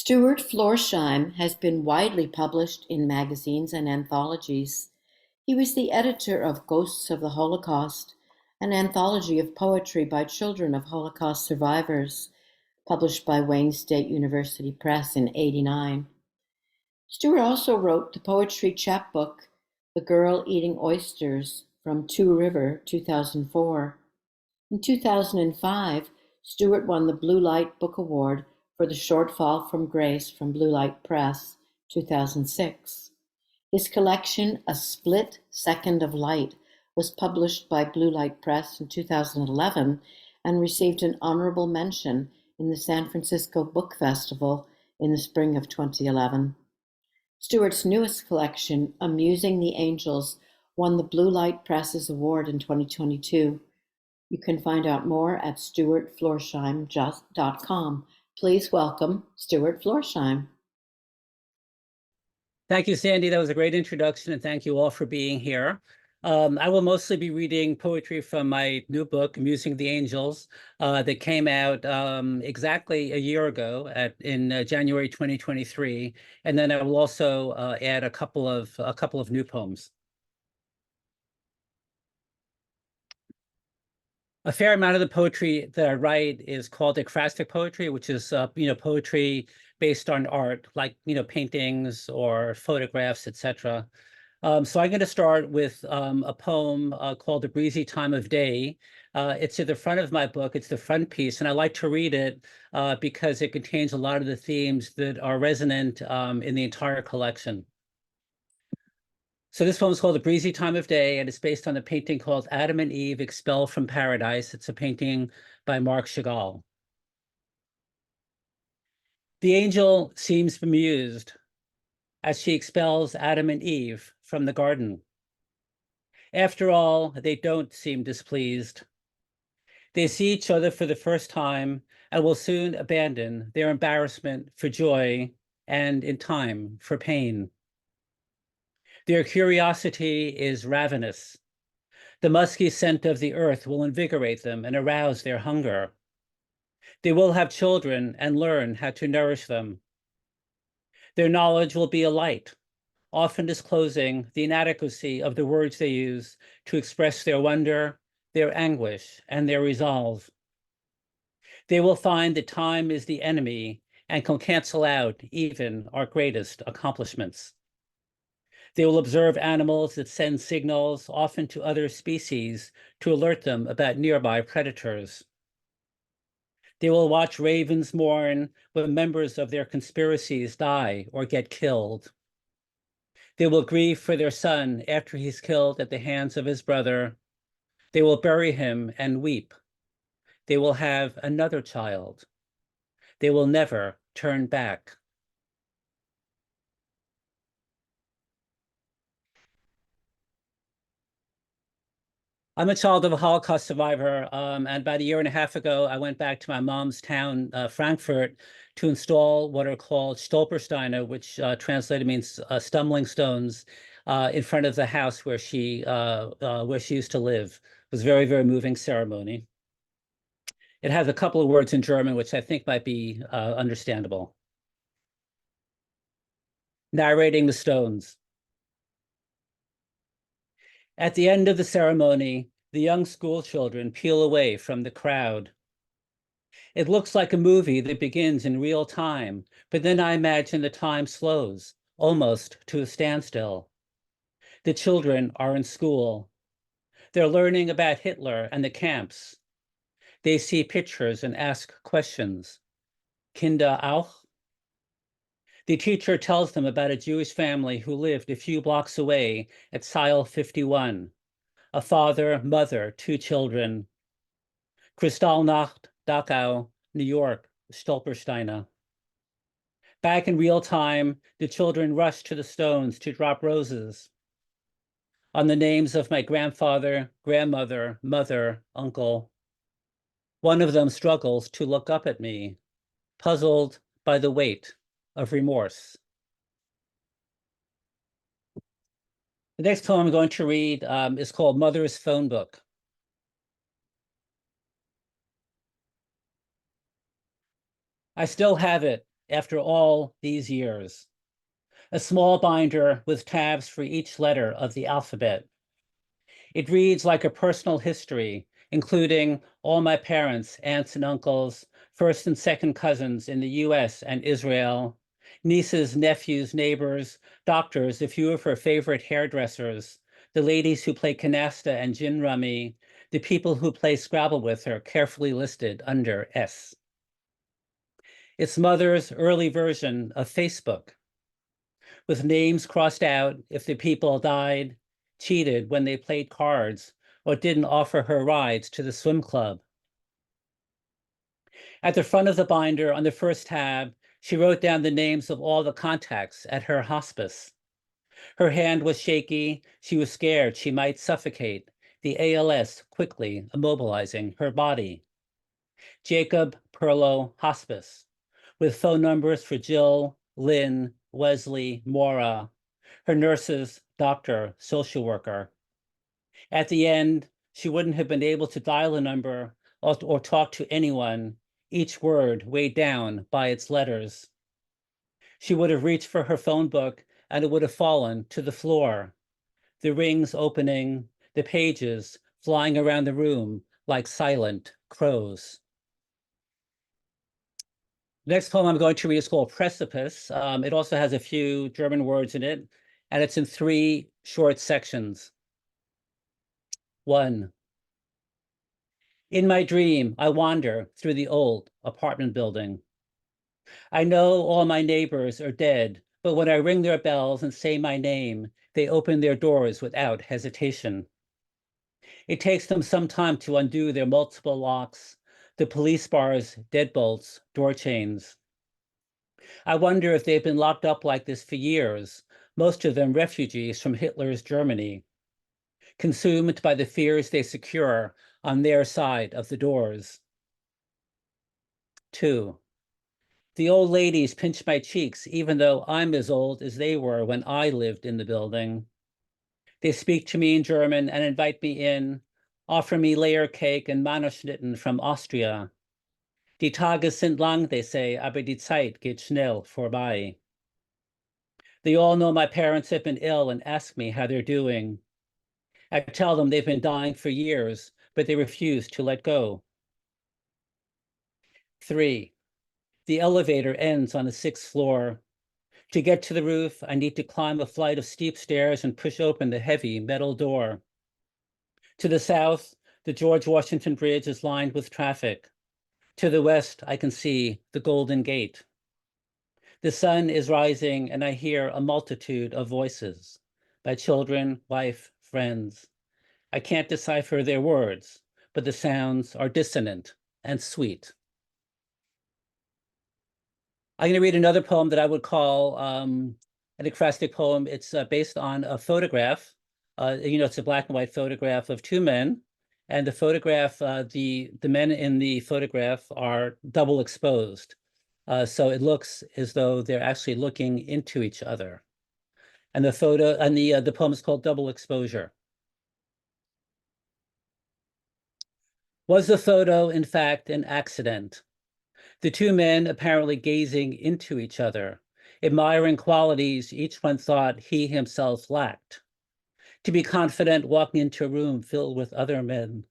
Stewart Florsheim has been widely published in magazines and anthologies. He was the editor of Ghosts of the Holocaust, an anthology of poetry by children of Holocaust survivors, published by Wayne State University Press in '89. Stewart also wrote the poetry chapbook, The Girl Eating Oysters, from Two River, 2004. In 2005, Stewart won the Blue Light Book Award for The Short Fall from Grace from Blue Light Press, 2006. His collection, A Split Second of Light, was published by Blue Light Press in 2011 and received an honorable mention in the San Francisco Book Festival in the spring of 2011. Stewart's newest collection, Amusing the Angels, won the Blue Light Press's award in 2022. You can find out more at stewartflorsheim.com. Please welcome Stewart Florsheim. Thank you, Sandy. That was a great introduction, and thank you all for being here. I will mostly be reading poetry from my new book, Amusing the Angels, that came out exactly a year ago in January 2023, and then I will also add a couple of new poems. A fair amount of the poetry that I write is called ekphrastic poetry, which is poetry based on art, like paintings or photographs, etc. So I'm going to start with a poem called "The Breezy Time of Day." It's at the front of my book. It's the front piece, and I like to read it because it contains a lot of the themes that are resonant in the entire collection. So this poem is called "The Breezy Time of Day," and it's based on a painting called "Adam and Eve Expelled from Paradise." It's a painting by Marc Chagall. The angel seems bemused as she expels Adam and Eve from the garden. After all, they don't seem displeased. They see each other for the first time and will soon abandon their embarrassment for joy and, in time, for pain. Their curiosity is ravenous. The musky scent of the earth will invigorate them and arouse their hunger. They will have children and learn how to nourish them. Their knowledge will be a light, often disclosing the inadequacy of the words they use to express their wonder, their anguish, and their resolve. They will find that time is the enemy and can cancel out even our greatest accomplishments. They will observe animals that send signals, often to other species, to alert them about nearby predators. They will watch ravens mourn when members of their conspiracies die or get killed. They will grieve for their son after he's killed at the hands of his brother. They will bury him and weep. They will have another child. They will never turn back. I'm a child of a Holocaust survivor, and about a year and a half ago, I went back to my mom's town, Frankfurt, to install what are called Stolpersteine, which translated means stumbling stones, in front of the house where she used to live. It was a very, very moving ceremony. It has a couple of words in German, which I think might be understandable. Narrating the stones. At the end of the ceremony, the young school children peel away from the crowd. It looks like a movie that begins in real time, but then I imagine the time slows, almost to a standstill. The children are in school. They're learning about Hitler and the camps. They see pictures and ask questions. Kinder auch? The teacher tells them about a Jewish family who lived a few blocks away at Seil 51. A father, mother, 2 children. Kristallnacht, Dachau, New York, Stolpersteine. Back in real time, the children rush to the stones to drop roses on the names of my grandfather, grandmother, mother, uncle. One of them struggles to look up at me, puzzled by the weight of remorse. The next poem I'm going to read is called Mother's Phone Book. I still have it, after all these years. A small binder with tabs for each letter of the alphabet. It reads like a personal history, including all my parents, aunts and uncles, first and second cousins in the US and Israel, nieces, nephews, neighbors, doctors, a few of her favorite hairdressers, the ladies who play canasta and gin rummy, the people who play Scrabble with her, carefully listed under S. It's mother's early version of Facebook, with names crossed out if the people died, cheated when they played cards, or didn't offer her rides to the swim club. At the front of the binder on the first tab, she wrote down the names of all the contacts at her hospice. Her hand was shaky. She was scared she might suffocate, the ALS quickly immobilizing her body. Jacob Perlow Hospice, with phone numbers for Jill, Lynn, Wesley, Maura, her nurses, doctor, social worker. At the end, she wouldn't have been able to dial a number or talk to anyone, each word weighed down by its letters. She would have reached for her phone book and it would have fallen to the floor, the rings opening, the pages flying around the room like silent crows. The next poem I'm going to read is called Precipice. It also has a few German words in it, and it's in 3 short sections. 1. In my dream, I wander through the old apartment building. I know all my neighbors are dead, but when I ring their bells and say my name, they open their doors without hesitation. It takes them some time to undo their multiple locks, the police bars, deadbolts, door chains. I wonder if they've been locked up like this for years, most of them refugees from Hitler's Germany, consumed by the fears they secure on their side of the doors. 2. The old ladies pinch my cheeks, even though I'm as old as they were when I lived in the building. They speak to me in German and invite me in, offer me layer cake and Mannerschnitten from Austria. Die Tage sind lang, they say, aber die Zeit geht schnell vorbei. They all know my parents have been ill and ask me how they're doing. I tell them they've been dying for years, but they refuse to let go. 3. The elevator ends on the 6th floor. To get to the roof, I need to climb a flight of steep stairs and push open the heavy metal door. To the south, the George Washington Bridge is lined with traffic. To the west, I can see the Golden Gate. The sun is rising, and I hear a multitude of voices, my children, wife, friends. I can't decipher their words, but the sounds are dissonant and sweet. I'm going to read another poem that I would call an ekphrastic poem. It's based on a photograph. It's a black and white photograph of 2 men, and the photograph, the men in the photograph are double exposed. So it looks as though they're actually looking into each other. And the poem is called Double Exposure. Was the photo, in fact, an accident? The 2 men apparently gazing into each other, admiring qualities each one thought he himself lacked. To be confident walking into a room filled with other men,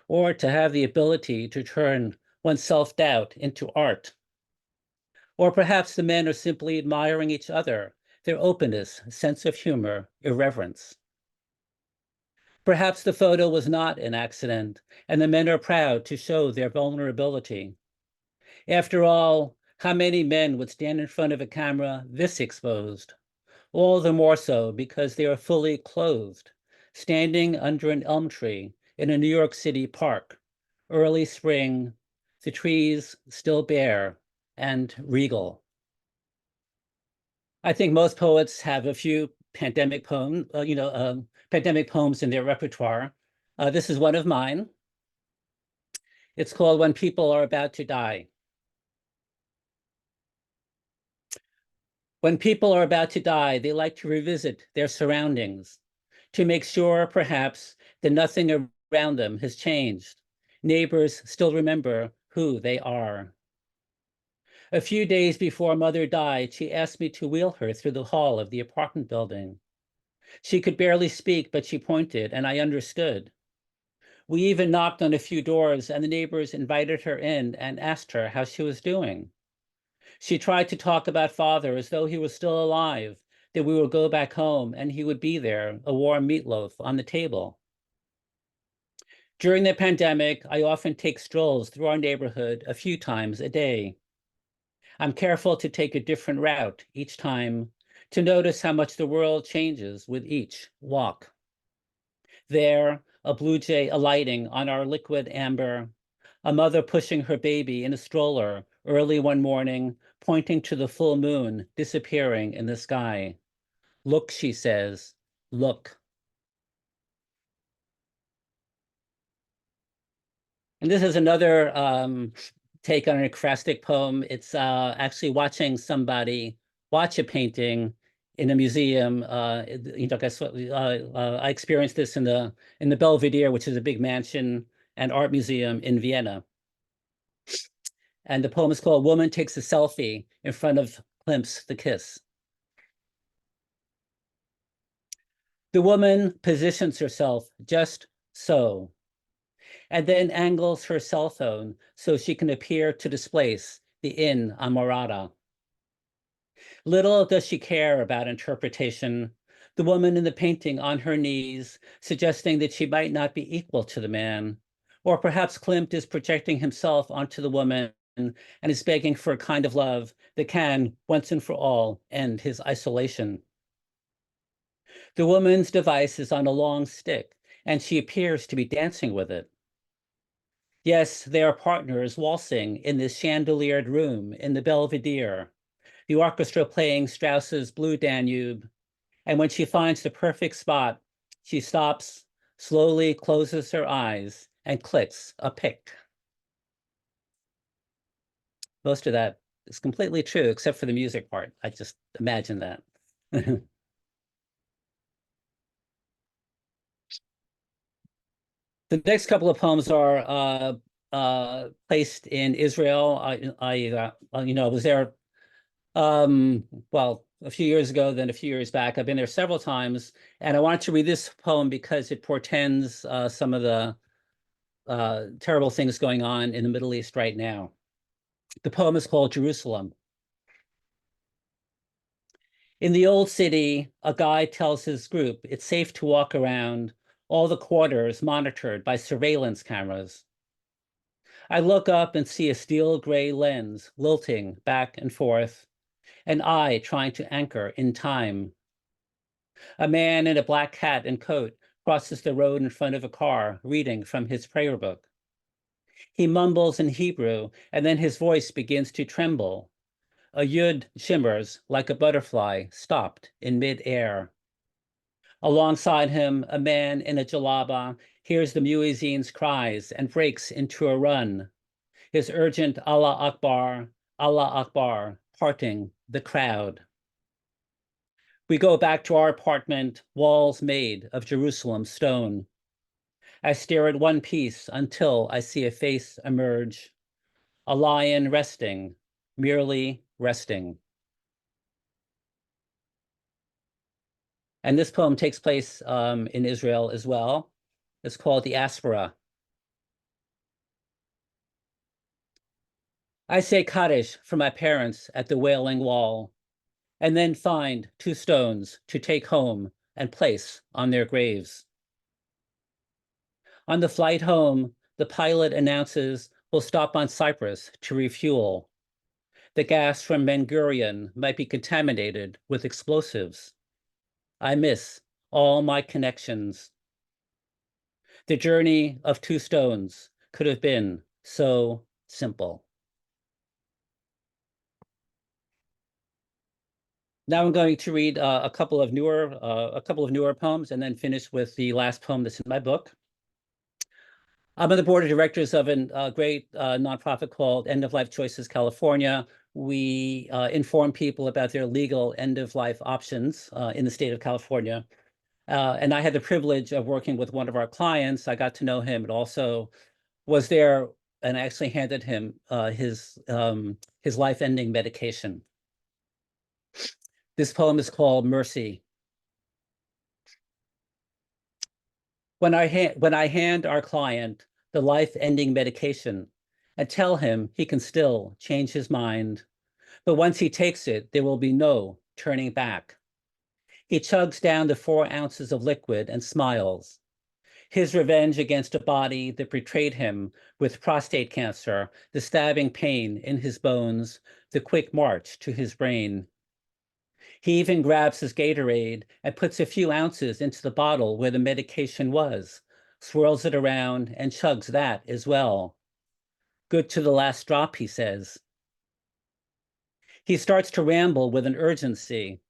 or to have the ability to turn one's self-doubt into art. Or perhaps the men are simply admiring each other, their openness, sense of humor, irreverence. Perhaps the photo was not an accident, and the men are proud to show their vulnerability. After all, how many men would stand in front of a camera this exposed? All the more so because they are fully clothed, standing under an elm tree in a New York City park, early spring, the trees still bare and regal. I think most poets have a few pandemic poems in their repertoire. This is one of mine. It's called When People Are About to Die. When people are about to die, they like to revisit their surroundings, to make sure, perhaps, that nothing around them has changed. Neighbors still remember who they are. A few days before Mother died, she asked me to wheel her through the hall of the apartment building. She could barely speak, but she pointed, and I understood. We even knocked on a few doors, and the neighbors invited her in and asked her how she was doing. She tried to talk about father as though he was still alive, that we would go back home and he would be there, a warm meatloaf on the table. During the pandemic, I often take strolls through our neighborhood a few times a day. I'm careful to take a different route each time to notice how much the world changes with each walk. There, a blue jay alighting on our liquid amber, a mother pushing her baby in a stroller early one morning, pointing to the full moon disappearing in the sky. Look, she says, look. And this is another take on an ekphrastic poem. It's actually watching somebody watch a painting in a museum. I experienced this in the Belvedere, which is a big mansion and art museum in Vienna. And the poem is called "Woman Takes a Selfie in Front of Klimt's The Kiss." The woman positions herself just so, and then angles her cell phone so she can appear to displace the inamorata. Little does she care about interpretation. The woman in the painting on her knees, suggesting that she might not be equal to the man. Or perhaps Klimt is projecting himself onto the woman and is begging for a kind of love that can, once and for all, end his isolation. The woman's device is on a long stick, and she appears to be dancing with it. Yes, they are partners waltzing in this chandeliered room in the Belvedere, the orchestra playing Strauss's Blue Danube. And when she finds the perfect spot, she stops, slowly closes her eyes, and clicks a pic. Most of that is completely true, except for the music part. I just imagine that. The next couple of poems are placed in Israel. I was there, well, a few years ago, then a few years back. I've been there several times, and I wanted to read this poem because it portends some of the terrible things going on in the Middle East right now. The poem is called Jerusalem. In the old city, a guy tells his group it's safe to walk around, all the quarters monitored by surveillance cameras. I look up and see a steel gray lens lilting back and forth, an eye trying to anchor in time. A man in a black hat and coat crosses the road in front of a car, reading from his prayer book. He mumbles in Hebrew, and then his voice begins to tremble. A yud shimmers like a butterfly stopped in midair. Alongside him, a man in a jalaba hears the muezzin's cries and breaks into a run. His urgent Allah Akbar, parting the crowd. We go back to our apartment, walls made of Jerusalem stone. I stare at one piece until I see a face emerge. A lion resting, merely resting. And this poem takes place in Israel as well. It's called The Aspera. I say Kaddish for my parents at the Wailing Wall, and then find 2 stones to take home and place on their graves. On the flight home, the pilot announces we'll stop on Cyprus to refuel. The gas from Ben Gurion might be contaminated with explosives. I miss all my connections. The journey of 2 stones could have been so simple. Now I'm going to read a couple of newer poems, and then finish with the last poem that's in my book. I'm on the board of directors of a great nonprofit called End of Life Choices California. We inform people about their legal end-of-life options in the state of California. And I had the privilege of working with one of our clients. I got to know him, and also was there and I actually handed him his life-ending medication. This poem is called Mercy. When I hand our client the life-ending medication and tell him he can still change his mind, but once he takes it, there will be no turning back. He chugs down the 4 ounces of liquid and smiles. His revenge against a body that betrayed him with prostate cancer, the stabbing pain in his bones, the quick march to his brain. He even grabs his Gatorade and puts a few ounces into the bottle where the medication was, swirls it around, and chugs that as well. Good to the last drop, he says. He starts to ramble with an urgency.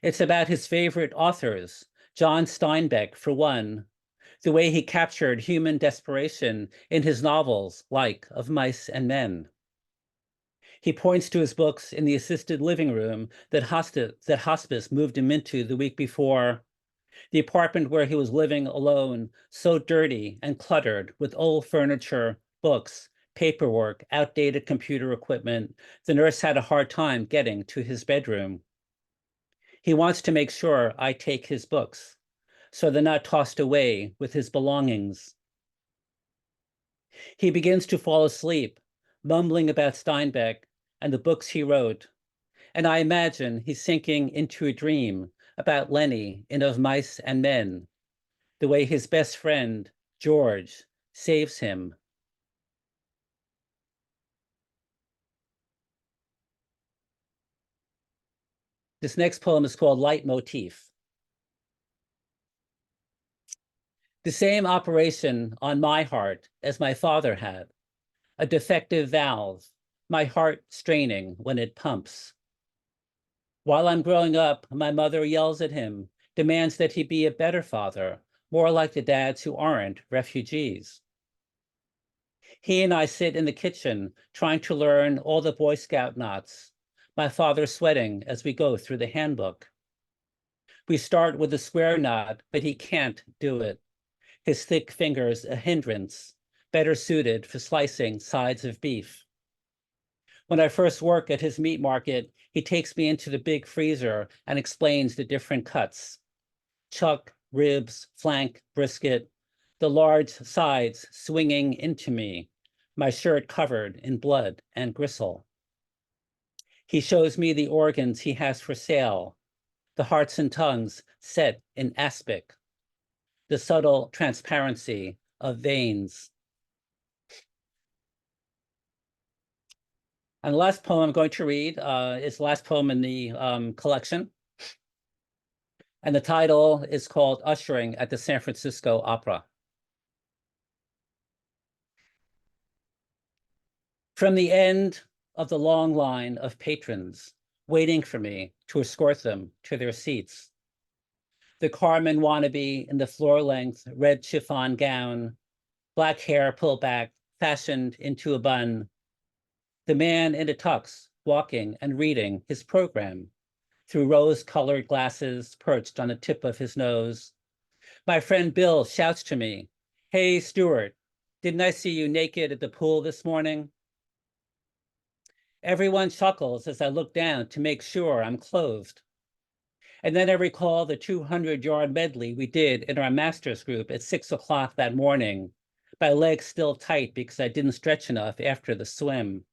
It's about his favorite authors, John Steinbeck, for one, the way he captured human desperation in his novels like Of Mice and Men. He points to his books in the assisted living room that hospice moved him into the week before, the apartment where he was living alone, so dirty and cluttered with old furniture, books, paperwork, outdated computer equipment, the nurse had a hard time getting to his bedroom. He wants to make sure I take his books, so they're not tossed away with his belongings. He begins to fall asleep, mumbling about Steinbeck and the books he wrote, and I imagine he's sinking into a dream about Lenny in Of Mice and Men, the way his best friend, George, saves him. This next poem is called Leitmotif. The same operation on my heart as my father had, a defective valve, my heart straining when it pumps. While I'm growing up, my mother yells at him, demands that he be a better father, more like the dads who aren't refugees. He and I sit in the kitchen trying to learn all the Boy Scout knots, my father sweating as we go through the handbook. We start with a square knot, but he can't do it. His thick fingers a hindrance, better suited for slicing sides of beef. When I first work at his meat market, he takes me into the big freezer and explains the different cuts. Chuck, ribs, flank, brisket, the large sides swinging into me, my shirt covered in blood and gristle. He shows me the organs he has for sale, the hearts and tongues set in aspic, the subtle transparency of veins. And the last poem I'm going to read is the last poem in the collection. And the title is called Ushering at the San Francisco Opera. From the end of the long line of patrons waiting for me to escort them to their seats, the Carmen wannabe in the floor-length red chiffon gown, black hair pulled back, fashioned into a bun, the man in a tux walking and reading his program through rose-colored glasses perched on the tip of his nose. My friend Bill shouts to me, "Hey, Stewart, didn't I see you naked at the pool this morning?" Everyone chuckles as I look down to make sure I'm clothed. And then I recall the 200-yard medley we did in our master's group at 6 o'clock that morning, my legs still tight because I didn't stretch enough after the swim.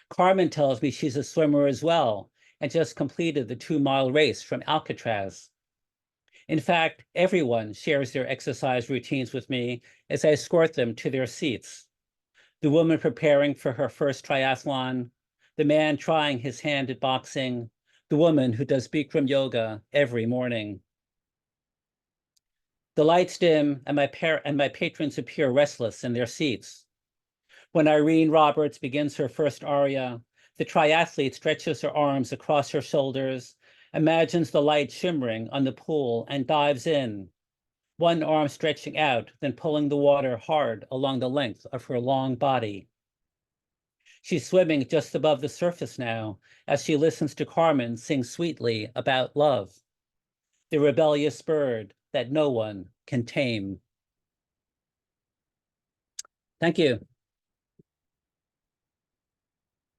Carmen tells me she's a swimmer as well and just completed the 2-mile race from Alcatraz. In fact, everyone shares their exercise routines with me as I escort them to their seats. The woman preparing for her first triathlon, the man trying his hand at boxing, the woman who does Bikram yoga every morning. The lights dim and my patrons appear restless in their seats. When Irene Roberts begins her first aria, the triathlete stretches her arms across her shoulders, imagines the light shimmering on the pool, and dives in, one arm stretching out, then pulling the water hard along the length of her long body. She's swimming just above the surface now as she listens to Carmen sing sweetly about love, the rebellious bird that no one can tame. Thank you.